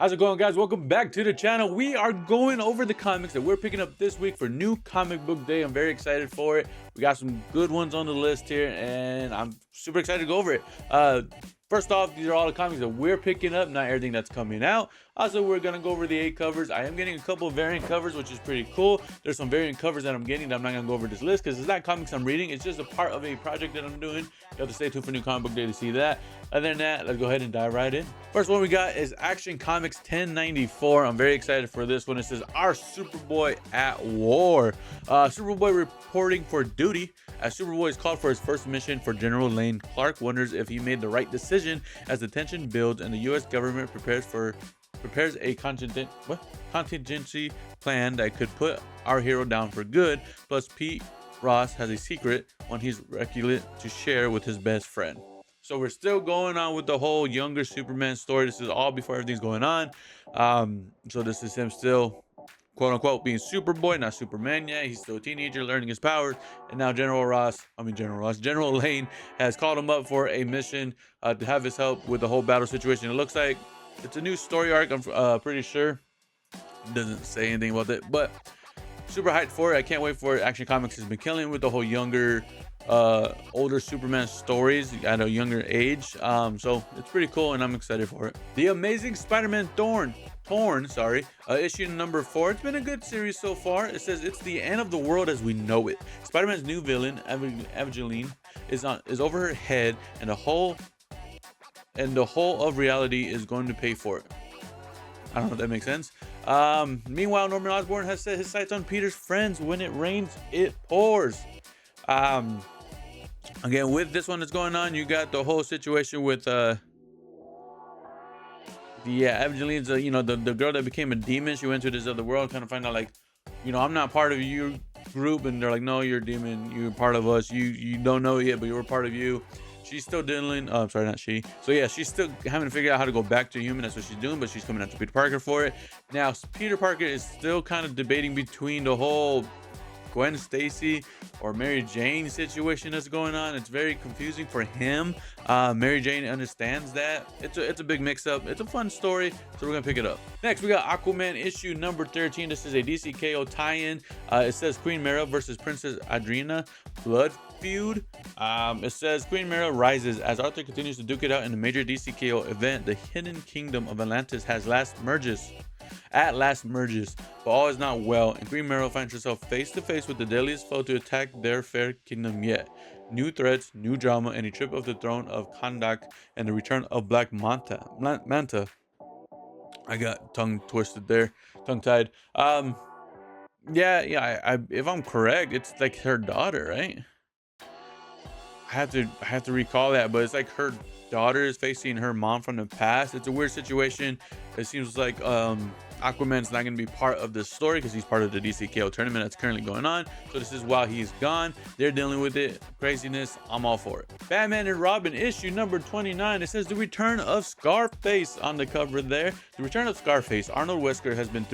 How's it going, guys? Welcome back to the channel. We are going over the comics that we're picking up this week for New Comic Book Day. I'm very excited for it. We got some good ones on the list here, and I'm super excited to go over it. First off, these are all the comics that we're picking up, not everything that's coming out. Also, we're going to go over the 8 covers. I am getting a couple of variant covers, which is pretty cool. There's some variant covers that I'm getting that I'm not going to go over this list because it's not comics I'm reading. It's just a part of a project that I'm doing. You have to stay tuned for New Comic Book Day to see that. Other than that, let's go ahead and dive right in. First one we got is Action Comics 1094. I'm very excited for this one. It says, Our Superboy at War. Superboy reporting for duty. As Superboy is called for his first mission for General Lane, Clark wonders if he made the right decision as the tension builds and the U.S. government prepares a contingency plan that could put our hero down for good. Plus, Pete Ross has a secret one he's reluctant to share with his best friend. So we're still going on with the whole younger Superman story. This is all before everything's going on. So this is him still, quote unquote, being Superboy, not Superman yet. He's still a teenager learning his powers. And now General Lane has called him up for a mission to have his help with the whole battle situation. It looks like it's a new story arc. I'm pretty sure. It doesn't say anything about it, but super hyped for it. I can't wait for it. Action Comics has been killing with the whole older Superman stories at a younger age. So it's pretty cool, and I'm excited for it. The Amazing Spider-Man Torn, issue number 4. It's been a good series so far. It says it's the end of the world as we know it. Spider-Man's new villain, Evangeline, is over her head, and the whole of reality is going to pay for it. I don't know if that makes sense. Meanwhile, Norman Osborn has set his sights on Peter's friends. When it rains, it pours. Again, with this one that's going on, you got the whole situation with Evangeline's the girl that became a demon. She went to this other world, kind of find out like, I'm not part of your group, and they're like, no, you're a demon, you're part of us. You don't know it yet, but you're part of you. She's still dealing. I'm sorry, not she. So yeah, she's still having to figure out how to go back to human. That's what she's doing, but she's coming after Peter Parker for it. Now, Peter Parker is still kind of debating between the whole Gwen Stacy or Mary Jane situation that's going on. It's very confusing for him. Mary Jane understands that. It's a big mix-up. It's a fun story, so we're gonna pick it up. Next, we got Aquaman issue number 13. This is a DCKO tie-in. It says Queen Mera versus Princess Adriana Blood feud. It says Queen Mera rises as Arthur continues to duke it out in a major DCKO event. The hidden kingdom of Atlantis at last merges, but all is not well, and Queen Mera finds herself face to face with the deadliest foe to attack their fair kingdom yet. New threats, new drama, and a trip of the throne of Kahndaq, and the return of Black Manta. I got tongue tied. If I'm correct, it's like her daughter, right? I have to recall that, but it's like her daughter is facing her mom from the past. It's a weird situation. It seems like Aquaman's not going to be part of this story because he's part of the DCKO tournament that's currently going on. So this is while he's gone. They're dealing with it. Craziness. I'm all for it. Batman and Robin issue number 29. It says the return of Scarface on the cover there. The return of Scarface. Arnold Wesker has been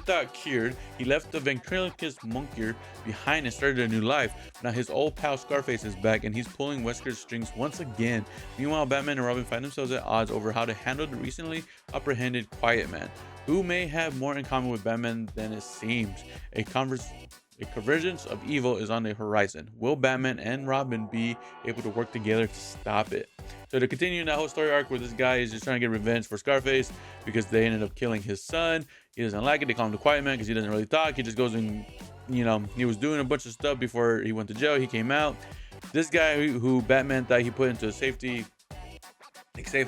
thought cured. He left the ventriloquist monkey behind and started a new life. Now his old pal Scarface is back, and he's pulling Wesker's strings once again. Meanwhile, Batman and Robin find themselves at odds over how to handle the recently apprehended Quiet Man, who may have more in common with Batman than it seems. A convergence of evil is on the horizon. Will Batman and Robin be able to work together to stop it? So to continue that whole story arc where this guy is just trying to get revenge for Scarface because they ended up killing his son. He doesn't like it. They call him the Quiet Man because he doesn't really talk. He just goes and, he was doing a bunch of stuff before he went to jail. He came out. This guy who Batman thought he put into safe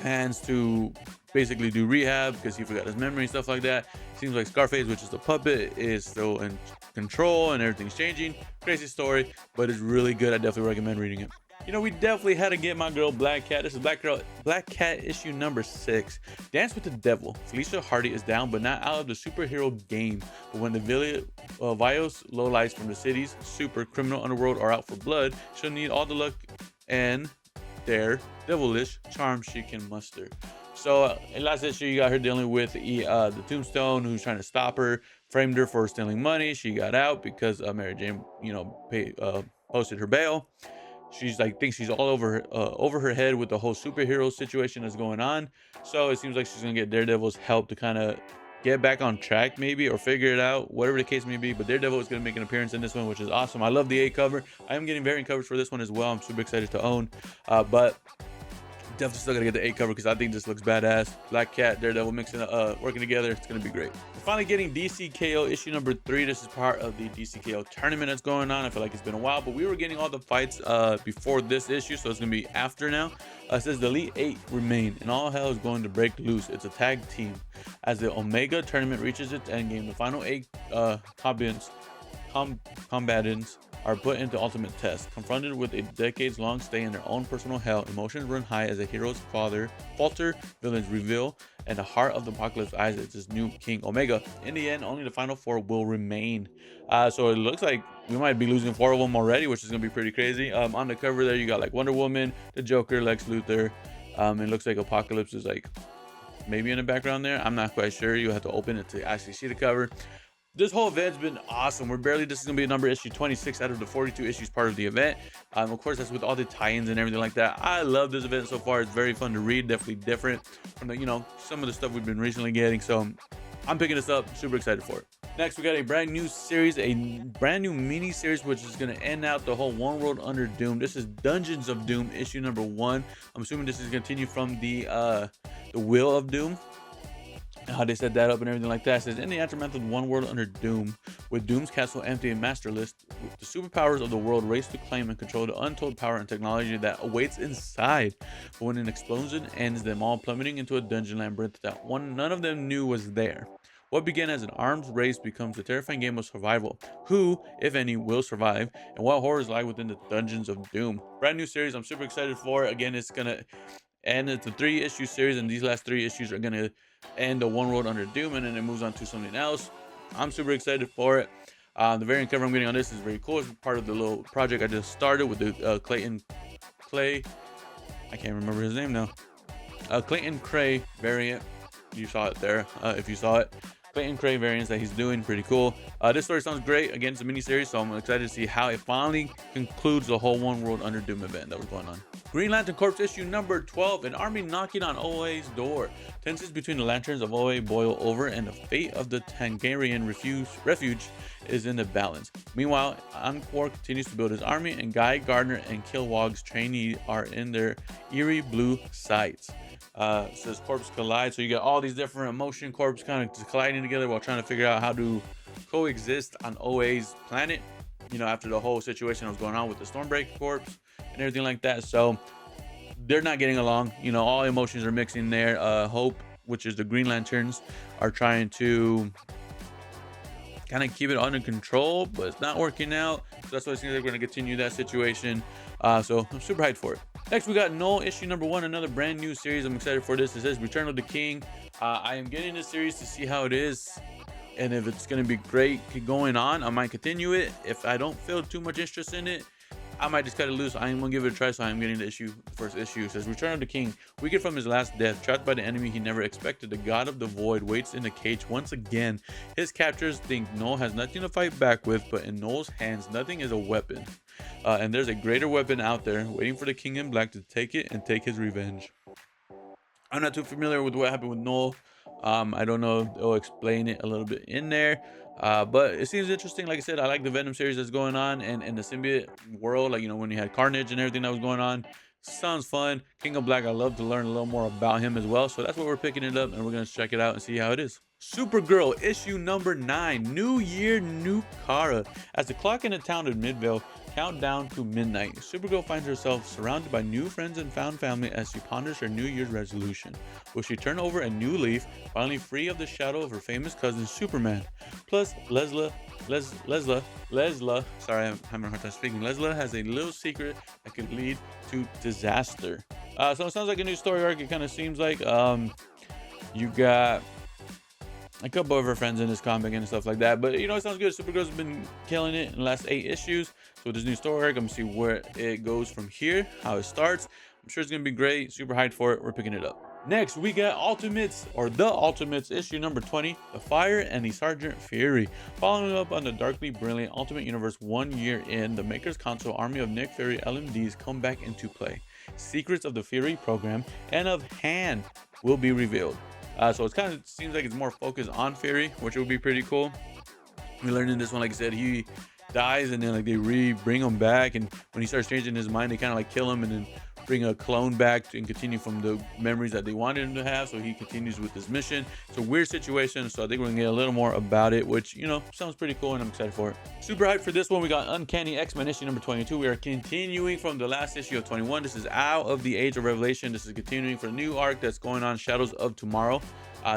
hands to basically do rehab because he forgot his memory and stuff like that. Seems like Scarface, which is the puppet, is still in control and everything's changing. Crazy story, but it's really good. I definitely recommend reading it. We definitely had to get my girl Black Cat. This is Black Cat issue number 6. Dance with the Devil. Felicia Hardy is down, but not out of the superhero game. But when the Vios lowlights from the city's super criminal underworld are out for blood, she'll need all the luck and dare devilish charm she can muster. So in last issue, you got her dealing with the Tombstone, who's trying to stop her, framed her for stealing money. She got out because Mary Jane, posted her bail. She's like thinks she's all over her head with the whole superhero situation that's going on. So it seems like she's gonna get Daredevil's help to kind of get back on track, maybe, or figure it out, whatever the case may be. But Daredevil is gonna make an appearance in this one, which is awesome. I love the A cover. I am getting variant covers for this one as well. I'm super excited to own. But definitely still gotta get the A cover because I think this looks badass. Black Cat, Daredevil mixing working together. It's gonna be great. We're finally getting DCKO issue number 3. This is part of the DCKO tournament that's going on. I feel like it's been a while, but we were getting all the fights before this issue, so it's gonna be after now. It says the Elite 8 remain, and all hell is going to break loose. It's a tag team. As the Omega tournament reaches its endgame, the final 8 combatants are put into ultimate test. Confronted with a decades-long stay in their own personal hell, emotions run high as the heroes falter, villains reveal, and the heart of the apocalypse eyes as this new King Omega. In the end, only the final 4 will remain. So it looks like we might be losing 4 of them already, which is gonna be pretty crazy. On the cover there, you got like Wonder Woman, the Joker, Lex Luthor. It looks like Apocalypse is like maybe in the background there. I'm not quite sure. You have to open it to actually see the cover. This whole event's been awesome. This is gonna be number issue 26 out of the 42 issues part of the event. Of course, that's with all the tie-ins and everything like that. I love this event so far. It's very fun to read, definitely different from the some of the stuff we've been recently getting. So I'm picking this up, super excited for it. Next, we got a brand new series, a brand new mini series, which is going to end out the whole One World Under Doom. This is Dungeons of Doom issue number 1. I'm assuming this is continue from the Wheel of Doom, how they set that up and everything like that. It says, in the aftermath of One World Under Doom, with Doom's castle empty and masterless, the superpowers of the world race to claim and control the untold power and technology that awaits inside. But when an explosion ends them all plummeting into a dungeon labyrinth that none of them knew was there. What began as an arms race becomes a terrifying game of survival. Who, if any, will survive, and what horrors lie within the Dungeons of Doom. Brand new series, I'm super excited for it. Again, it's gonna end. It's a 3-issue series, and these last 3 issues are gonna end the One World Under Doom, and then it moves on to something else. I'm super excited for it. The variant cover I'm getting on this is very cool. It's part of the little project I just started with the Clayton Clay. I can't remember his name now. Clayton Cray variant. You saw it there. If you saw it. Clayton Cray variants that he's doing, pretty cool. This story sounds great. Again, it's a mini series, so I'm excited to see how it finally concludes the whole One World Under Doom event that was going on. Green Lantern Corps issue number 12, an army knocking on OA's door. Tensions between the lanterns of OA boil over, and the fate of the Tangarian refuge is in the balance. Meanwhile, Encore continues to build his army, and Guy Gardner and Kilowog's trainee are in their eerie blue sights. Says corps collide, so you got all these different emotion corps kind of colliding together while trying to figure out how to coexist on OA's planet, after the whole situation that was going on with the Stormbreaker Corps and everything like that. So they're not getting along, all emotions are mixing there. Hope, which is the Green Lanterns, are trying to kind of keep it under control, but it's not working out. So that's why it seems like we're going to continue that situation. So I'm super hyped for it. Next, we got Null issue number 1, another brand new series. I'm excited for this. It says Return of the King. I am getting this series to see how it is, and if it's going to be great going on, I might continue it. If I don't feel too much interest in it, I might just cut it loose. I am going to give it a try, so I am getting the first issue. It says, Return of the King. Weakened from his last death, trapped by the enemy he never expected, the God of the Void waits in the cage once again. His captors think Null has nothing to fight back with, but in Null's hands, nothing is a weapon. And there's a greater weapon out there, waiting for the King in Black to take it and take his revenge. I'm not too familiar with what happened with Null. I don't know if they'll explain it a little bit in there. But it seems interesting. Like I said, I like the Venom series that's going on, and the symbiote world, like, when you had Carnage and everything that was going on. Sounds fun. King of Black, I love to learn a little more about him as well. So that's what we're picking it up, and we're going to check it out and see how it is. Supergirl issue number 9, New Year, New Kara. As the clock in the town of Midvale count down to midnight, Supergirl finds herself surrounded by new friends and found family as she ponders her New Year's resolution. Will she turn over a new leaf, finally free of the shadow of her famous cousin Superman? Plus, Lesla, sorry, I'm having a hard time speaking. Lesla has a little secret that could lead to disaster. So it sounds like a new story arc. It kind of seems like you got a couple of her friends in this comic and stuff like that, but it sounds good. Supergirl's been killing it in the last 8 issues. So with this new story arc, I'm gonna see where it goes from here, how it starts. I'm sure it's gonna be great. Super hyped for it. We're picking it up. Next, we got Ultimates, or The Ultimates, issue number 20, The Fire and the Sergeant Fury. Following up on the darkly brilliant Ultimate Universe 1 year in, the Maker's Console army of Nick Fury LMDs come back into play. Secrets of the Fury program and of Han will be revealed. So it kind of seems like it's more focused on Fury, which would be pretty cool. We learned in this one, like I said, he dies and then like they bring him back, and when he starts changing his mind, they kind of like kill him and then bring a clone back and continue from the memories that they wanted him to have. So he continues with this mission. It's a weird situation, so I think we're gonna get a little more about it, which, you know, sounds pretty cool and I'm excited for it. Super hyped for this one. We got Uncanny X-Men issue number 22. We are continuing from the last issue of 21. This is Out of the Age of Revelation. This is continuing for the new arc that's going on, Shadows of Tomorrow.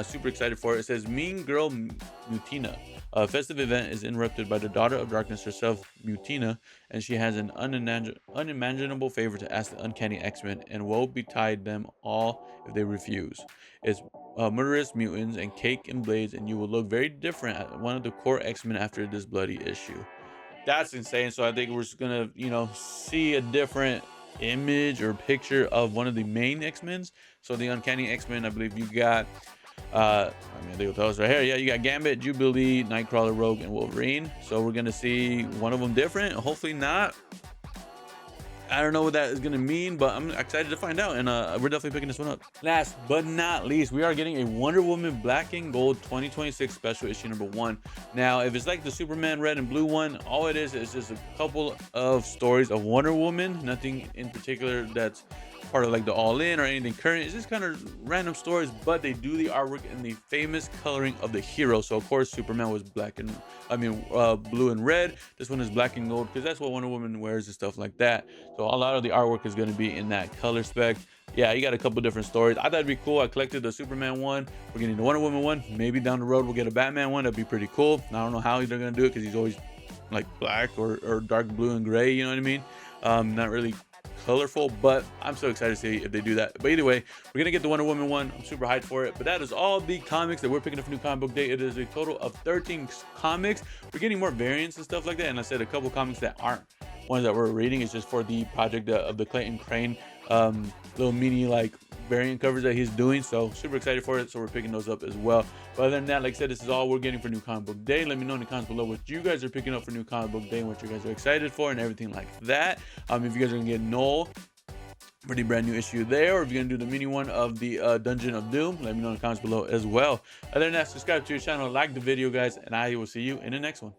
Super excited for it. It says Mean Girl Mutina. A festive event is interrupted by the daughter of darkness herself, Mutina, and she has an unimaginable favor to ask the Uncanny X-Men, and woe betide them all if they refuse. It's murderous mutants and cake and blades, and you will look very different at one of the core X-Men after this bloody issue. That's insane. So I think we're just gonna, you know, see a different image or picture of one of the main X-Men's. So the Uncanny X-Men, I believe you got they'll tell us right here. Yeah, you got Gambit, Jubilee, Nightcrawler, Rogue, and Wolverine. So we're gonna see one of them different. Hopefully not. I don't know what that is gonna mean, but I'm excited to find out, and we're definitely picking this one up. Last but not least, we are getting a Wonder Woman Black and Gold 2026 special issue number 1. Now, if it's like the Superman Red and Blue one, all it is just a couple of stories of Wonder Woman. Nothing in particular that's part of like the All In or anything current. It's just kind of random stories, but they do the artwork in the famous coloring of the hero. So of course Superman was blue and red. This one is black and gold because that's what Wonder Woman wears and stuff like that. So a lot of the artwork is going to be in that color spec. Yeah, you got a couple different stories. I thought it'd be cool. I collected the Superman one. We're getting the Wonder Woman one. Maybe down the road we'll get a Batman one. That'd be pretty cool. I don't know how they're going to do it because he's always like black or dark blue and gray, you know what I mean? Not really colorful, but I'm so excited to see if they do that. But either way, we're gonna get the Wonder Woman one. I'm super hyped for it. But that is all the comics that we're picking up for New Comic Book Day. It is a total of 13 comics. We're getting more variants and stuff like that, and I said a couple comics that aren't ones that we're reading. It's just for the project of the Clayton Crane little mini like variant covers that he's doing. So super excited for it, so we're picking those up as well. But other than that, like I said, this is all we're getting for New Comic Book Day. Let me know in the comments below what you guys are picking up for New Comic Book Day and what you guys are excited for and everything like that. If you guys are gonna get Null for the brand new issue there, or if you're gonna do the mini one of the Dungeon of Doom, let me know in the comments below as well. Other than that, subscribe to your channel, like the video, guys, and I will see you in the next one.